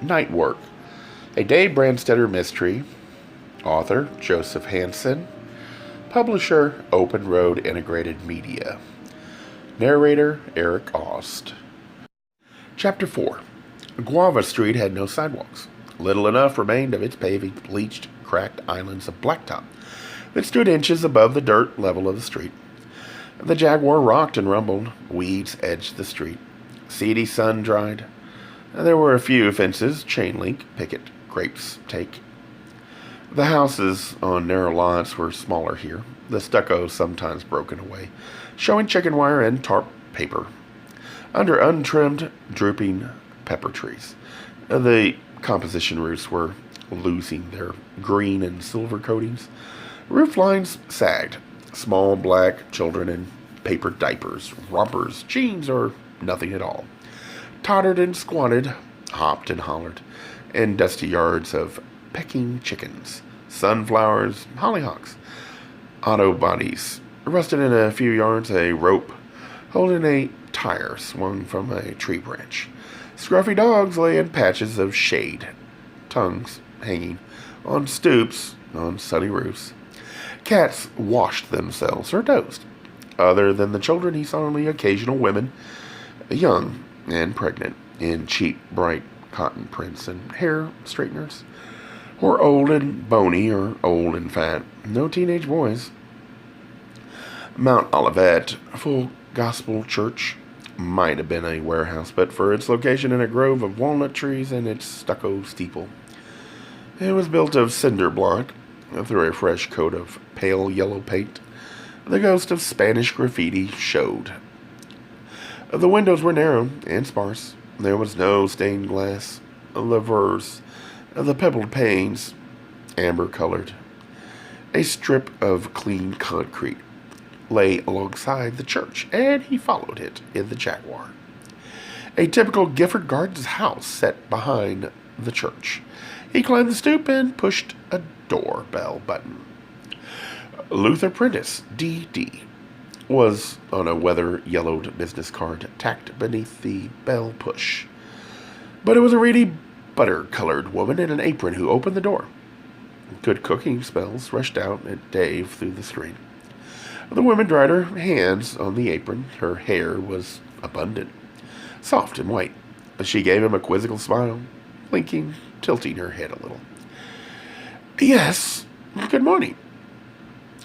Nightwork, a Dave Brandstetter mystery. Author Joseph Hansen. Publisher Open Road Integrated Media. Narrator Eric Aust. Chapter 4. Guava Street had no sidewalks. Little enough remained of its paving bleached, cracked islands of blacktop that stood inches above the dirt level of the street. The Jaguar rocked and rumbled. Weeds edged the street. Seedy sun dried. There were a few fences, chain link, picket, grapes, take. The houses on narrow lots were smaller here, the stucco sometimes broken away, showing chicken wire and tarp paper. Under untrimmed, drooping pepper trees, the composition roofs were losing their green and silver coatings. Roof lines sagged. Small black children in paper diapers, rompers, jeans, or nothing at all, tottered and squatted, hopped and hollered, in dusty yards of pecking chickens, sunflowers, hollyhocks, auto bodies. Rusted in a few yards, a rope holding a tire swung from a tree branch. Scruffy dogs lay in patches of shade, tongues hanging on stoops on sunny roofs. Cats washed themselves or dozed. Other than the children, he saw only occasional women, young and pregnant, in cheap, bright cotton prints and hair straighteners, or old and bony or old and fat. No teenage boys. Mount Olivet, full gospel church, might have been a warehouse, but for its location in a grove of walnut trees and its stucco steeple. It was built of cinder block, through a fresh coat of pale yellow paint. The ghost of Spanish graffiti showed. The windows were narrow and sparse. There was no stained glass. Lavers, the pebbled panes, amber-colored. A strip of clean concrete lay alongside the church, and he followed it in the Jaguar. A typical Gifford Gardens house set behind the church. He climbed the stoop and pushed a doorbell button. Luther Prentice, D.D., was on a weather-yellowed business card tacked beneath the bell push. But it was a really butter-colored woman in an apron who opened the door. Good cooking smells rushed out at Dave through the screen. The woman dried her hands on the apron. Her hair was abundant, soft and white. She gave him a quizzical smile, blinking, tilting her head a little. "Yes, good morning."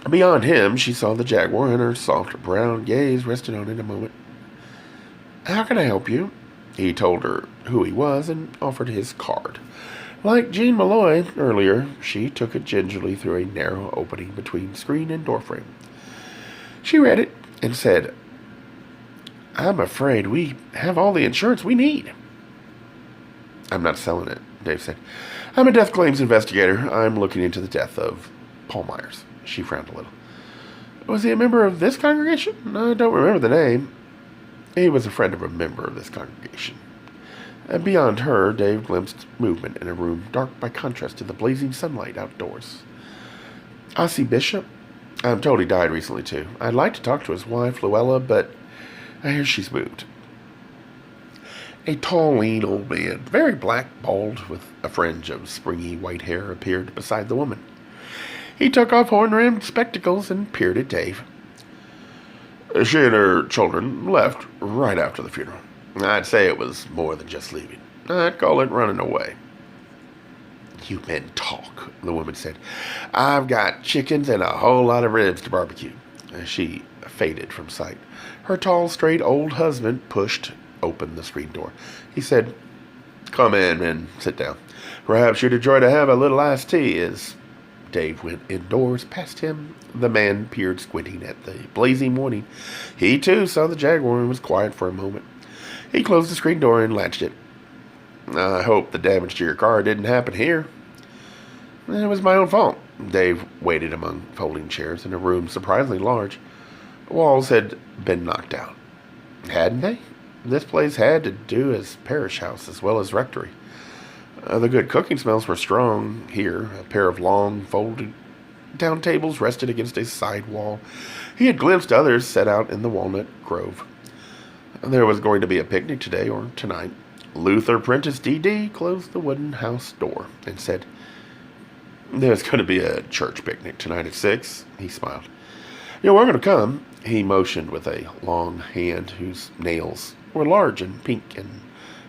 Beyond him, she saw the Jaguar, and her soft brown gaze rested on it a moment. "How can I help you?" He told her who he was and offered his card. Like Jean Malloy earlier, she took it gingerly through a narrow opening between screen and doorframe. She read it and said, "I'm afraid we have all the insurance we need." "I'm not selling it," Dave said. "I'm a death claims investigator. I'm looking into the death of Paul Myers." She frowned a little. "Was he a member of this congregation?" "I don't remember the name." "He was a friend of a member of this congregation." And beyond her, Dave glimpsed movement in a room dark by contrast to the blazing sunlight outdoors. "Ossie Bishop? I'm told he died recently, too. I'd like to talk to his wife, Luella, but I hear she's moved." A tall, lean old man, very black, bald, with a fringe of springy white hair, appeared beside the woman. He took off horn-rimmed spectacles and peered at Dave. "She and her children left right after the funeral. I'd say it was more than just leaving. I'd call it running away." "You men talk," the woman said. "I've got chickens and a whole lot of ribs to barbecue." She faded from sight. Her tall, straight old husband pushed open the screen door. He said, "Come in and sit down. Perhaps you'd enjoy to have a little iced tea." As Dave went indoors past him, the man peered squinting at the blazing morning. He, too, saw the Jaguar and was quiet for a moment. He closed the screen door and latched it. "I hope the damage to your car didn't happen here." "It was my own fault." Dave waited among folding chairs in a room surprisingly large. Walls had been knocked out. Hadn't they? This place had to do as parish house as well as rectory. The good cooking smells were strong here. A pair of long, folded down tables rested against a side wall. He had glimpsed others set out in the walnut grove. There was going to be a picnic today or tonight. Luther Prentice D.D. closed the wooden house door and said, "There's going to be a church picnic tonight at 6. He smiled. "Yeah, we're going to come." He motioned with a long hand whose nails were large and pink and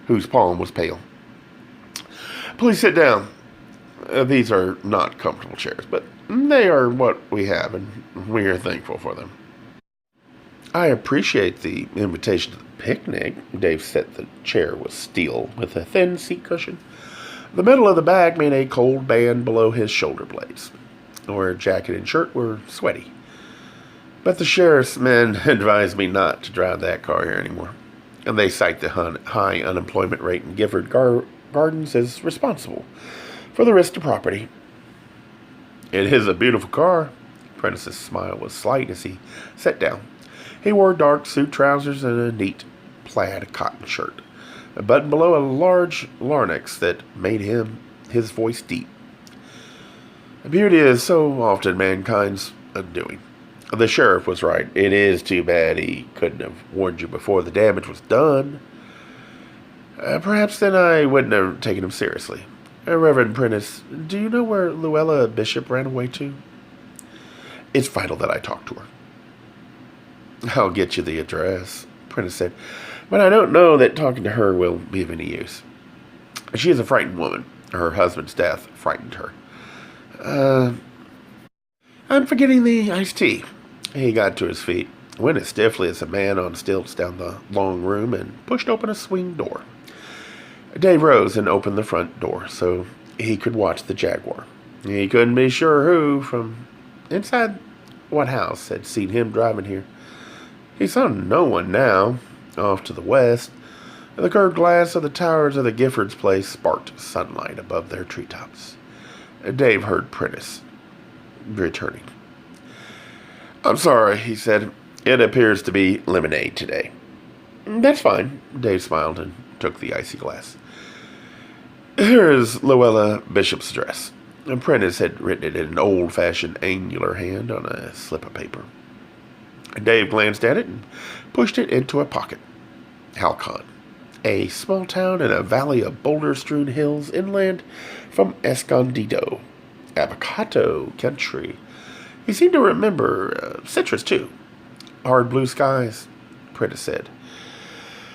whose palm was pale. "Please sit down. These are not comfortable chairs, but they are what we have, and we are thankful for them." "I appreciate the invitation to the picnic." Dave said the chair was steel with a thin seat cushion. The middle of the back made a cold band below his shoulder blades, where jacket and shirt were sweaty. "But the sheriff's men advised me not to drive that car here anymore. And they cite the high unemployment rate in Gifford Gardens as responsible for the risk to property." "It is a beautiful car." Prentice's smile was slight as he sat down. He wore dark suit trousers and a neat plaid cotton shirt, buttoned below a large larynx that made his voice deep. "Beauty is so often mankind's undoing. The sheriff was right. It is too bad he couldn't have warned you before the damage was done. Perhaps then I wouldn't have taken him seriously. Reverend Prentice, do you know where Luella Bishop ran away to?" "It's vital that I talk to her." "I'll get you the address," Prentice said, "but I don't know that talking to her will be of any use. She is a frightened woman. Her husband's death frightened her. I'm forgetting the iced tea." He got to his feet, went as stiffly as a man on stilts down the long room, and pushed open a swing door. Dave rose and opened the front door so he could watch the Jaguar. He couldn't be sure who, from inside what house, had seen him driving here. He saw no one now. Off to the west, the curved glass of the towers of the Giffords' place sparked sunlight above their treetops. Dave heard Prentice returning. "I'm sorry," he said. "It appears to be lemonade today." "That's fine." Dave smiled and took the icy glass. "Here is Luella Bishop's address." Prentice had written it in an old-fashioned angular hand on a slip of paper. Dave glanced at it and pushed it into a pocket. Halcon, a small town in a valley of boulder-strewn hills inland from Escondido, avocado country. He seemed to remember citrus, too. "Hard blue skies," Prentice said.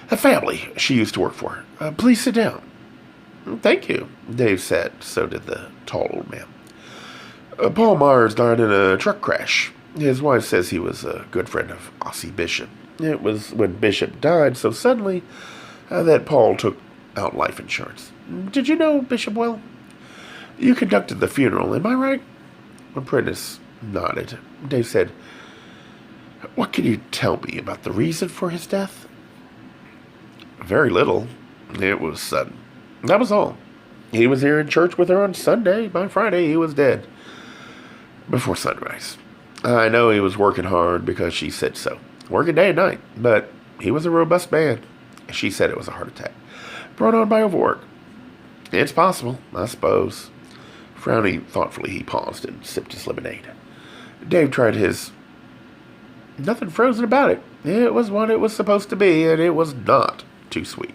"A family she used to work for. Please sit down." "Thank you," Dave said. So did the tall old man. "Paul Myers died in a truck crash. His wife says he was a good friend of Ossie Bishop. It was when Bishop died so suddenly that Paul took out life insurance. Did you know Bishop well? You conducted the funeral, am I right?" Prentice nodded. Dave said, "What can you tell me about the reason for his death?" "Very little. It was sudden. That was all. He was here in church with her on Sunday. By Friday, he was dead. Before sunrise. I know he was working hard because she said so. Working day and night. But he was a robust man. She said it was a heart attack. Brought on by overwork. It's possible, I suppose." Frowning thoughtfully, he paused and sipped his lemonade. Dave tried his. Nothing frozen about it. It was what it was supposed to be, and it was not too sweet.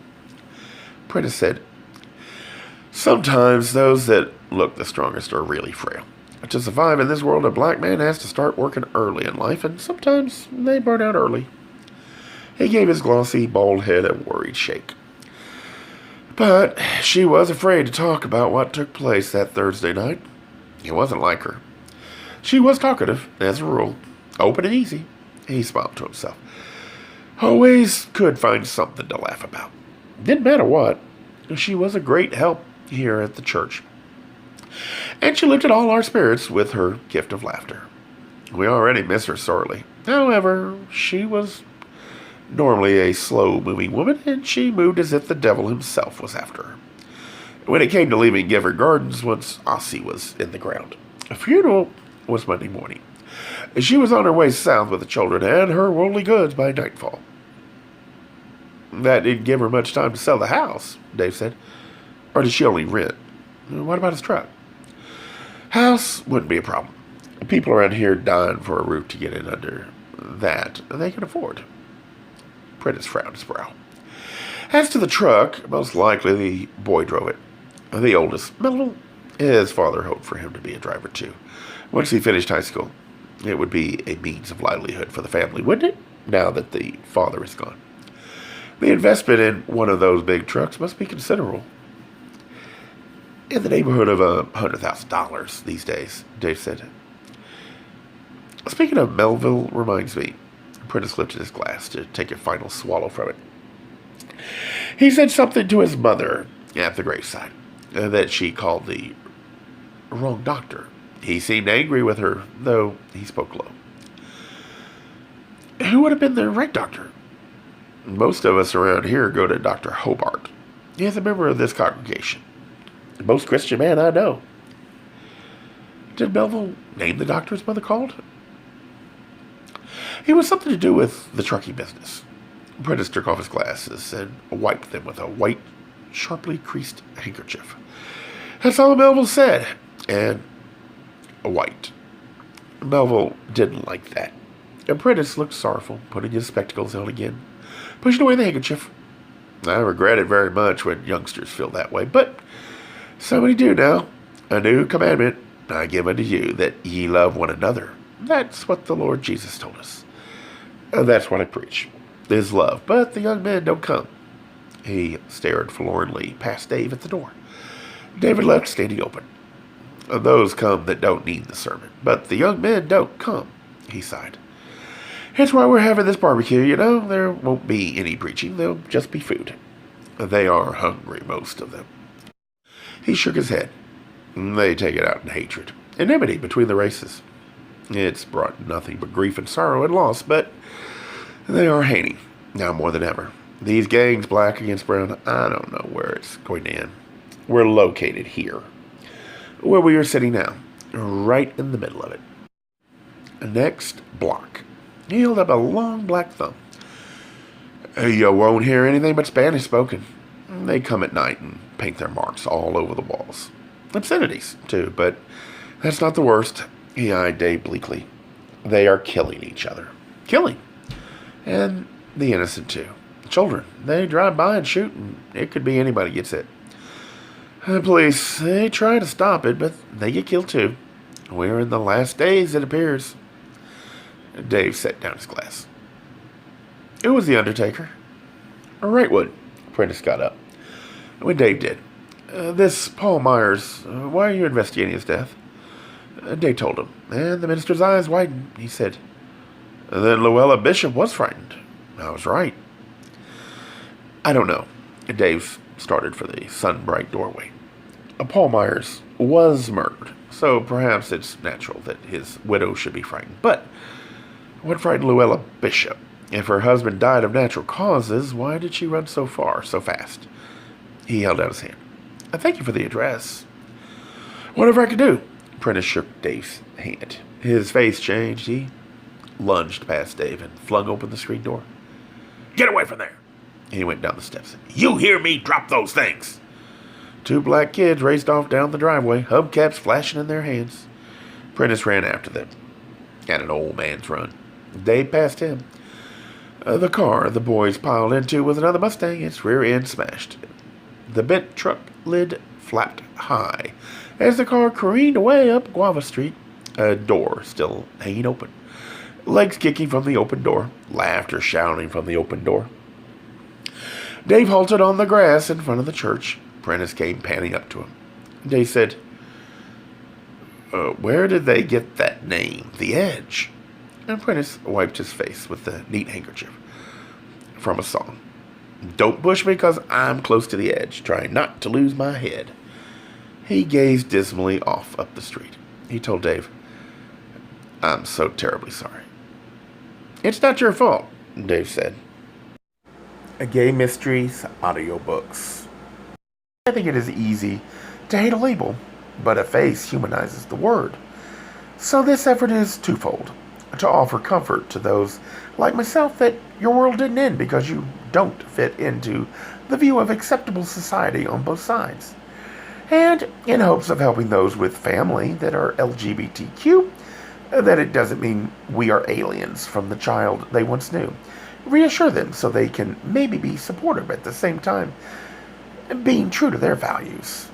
Prentice said, "Sometimes those that look the strongest are really frail. To survive in this world, a black man has to start working early in life, and sometimes they burn out early." He gave his glossy, bald head a worried shake. "But she was afraid to talk about what took place that Thursday night. It wasn't like her. She was talkative, as a rule, open and easy." He smiled to himself. "Always could find something to laugh about. Didn't matter what. She was a great help here at the church. And she lifted all our spirits with her gift of laughter. We already miss her sorely. However, she was normally a slow-moving woman, and she moved as if the devil himself was after her. When it came to leaving Gifford Gardens, once Ossie was in the ground, a funeral was Monday morning. She was on her way south with the children and her worldly goods by nightfall." "That didn't give her much time to sell the house," Dave said. "Or did she only rent? What about his truck?" "House wouldn't be a problem. People around here dying for a roof to get in under that they can afford." Prentice frowned his brow. As to the truck, most likely the boy drove it. The oldest, Melville, his father hoped for him to be a driver too. Once he finished high school, it would be a means of livelihood for the family, wouldn't it? Now that the father is gone. The investment in one of those big trucks must be considerable. In the neighborhood of $100,000 these days, Dave said. Speaking of Melville, reminds me. Prentice lifted his glass to take a final swallow from it. He said something to his mother at the graveside that she called the wrong doctor. He seemed angry with her, though he spoke low. Who would have been the right doctor? Most of us around here go to Dr. Hobart. He is a member of this congregation. The most Christian man I know. Did Melville name the doctor his mother called? It was something to do with the trucking business. Prentice took off his glasses and wiped them with a white, sharply creased handkerchief. That's all Melville said. And white. Melville didn't like that. And Prentice looked sorrowful, putting his spectacles on again, pushing away the handkerchief. I regret it very much when youngsters feel that way, but so many do now. A new commandment I give unto you, that ye love one another. That's what the Lord Jesus told us. And that's what I preach, is love. But the young men don't come. He stared forlornly past Dave at the door. David left standing open. Those come that don't need the sermon, but the young men don't come, he sighed. That's why we're having this barbecue, you know. There won't be any preaching. There'll just be food. They are hungry, most of them. He shook his head. They take it out in hatred, enmity between the races. It's brought nothing but grief and sorrow and loss, but they are hating, now more than ever. These gangs, black against brown, I don't know where it's going to end. We're located here, where we are sitting now, right in the middle of it. Next block. He held up a long black thumb. You won't hear anything but Spanish spoken. They come at night and paint their marks all over the walls. Obscenities, too, but that's not the worst. He eyed Dave bleakly. They are killing each other. Killing. And the innocent, too. Children. They drive by and shoot, and it could be anybody gets hit. The police, they try to stop it, but they get killed, too. We're in the last days, it appears. Dave set down his glass. Who was the undertaker? Wrightwood. Prentice got up. When Dave did. This Paul Myers, why are you investigating his death? Dave told him, and the minister's eyes widened. He said, Then Luella Bishop was frightened. I was right. I don't know. Dave started for the sun-bright doorway. Paul Myers was murdered, so perhaps it's natural that his widow should be frightened. But what frightened Luella Bishop? If her husband died of natural causes, why did she run so far, so fast? He held out his hand. Thank you for the address. Whatever I could do. Prentice shook Dave's hand. His face changed. He lunged past Dave and flung open the screen door. Get away from there. He went down the steps. You hear me? Drop those things. Two black kids raced off down the driveway, hubcaps flashing in their hands. Prentice ran after them. At an old man's run. Dave passed him. The car the boys piled into was another Mustang, its rear end smashed. The bent truck lid flapped high as the car careened away up Guava Street, a door still hanging open. Legs kicking from the open door, laughter shouting from the open door. Dave halted on the grass in front of the church. Prentice came panting up to him. Dave said, Where did they get that name, The Edge? And Prentice wiped his face with the neat handkerchief. From a song. Don't push me, 'cause I'm close to the edge, trying not to lose my head. He gazed dismally off up the street. He told Dave, I'm so terribly sorry. It's not your fault, Dave said. Gay Mysteries audiobooks. I think it is easy to hate a label, but a face humanizes the word. So this effort is twofold. To offer comfort to those like myself that your world didn't end because you don't fit into the view of acceptable society on both sides. And in hopes of helping those with family that are LGBTQ, that it doesn't mean we are aliens from the child they once knew. reassure them so they can maybe be supportive at the same time, being true to their values.